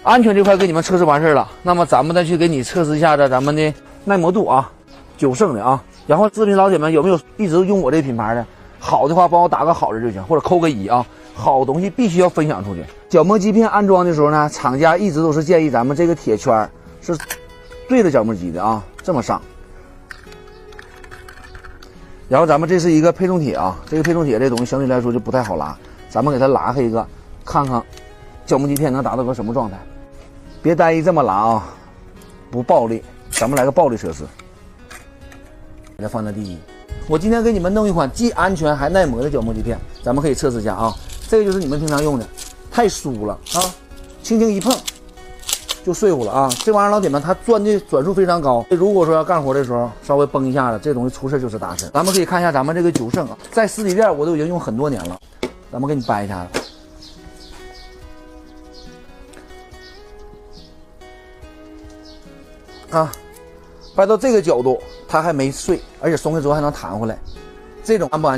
安全这块给你们测试完事了，那么咱们再去给你测试一下子咱们的耐磨度啊，9胜的啊。然后视频老铁们有没有一直用我这个品牌的？好的话帮我打个好字就行，或者扣个1啊。好东西必须要分享出去。角磨机片安装的时候呢，厂家一直都是建议咱们这个铁圈是对着角磨机的啊，这么上。然后咱们这是一个配重铁啊，这个配重铁这东西相对来说就不太好拉，咱们给它拉开一个，看看角磨机片能达到个什么状态。别单一这么拉啊，不暴力，咱们来个暴力测试。给它放在第一。我今天给你们弄一款既安全还耐磨的角磨机片，咱们可以测试一下啊。这个就是你们平常用的，太酥了啊，轻轻一碰就碎乎了啊。这玩意儿老铁们它转的转速非常高，如果说要干活的时候稍微崩一下子，这东西出事就是大事。咱们可以看一下咱们这个9胜啊，在实体店我都已经用很多年了，咱们给你掰一下子。啊，掰到这个角度它还没碎，而且松开之后还能弹回来，这种安不安全？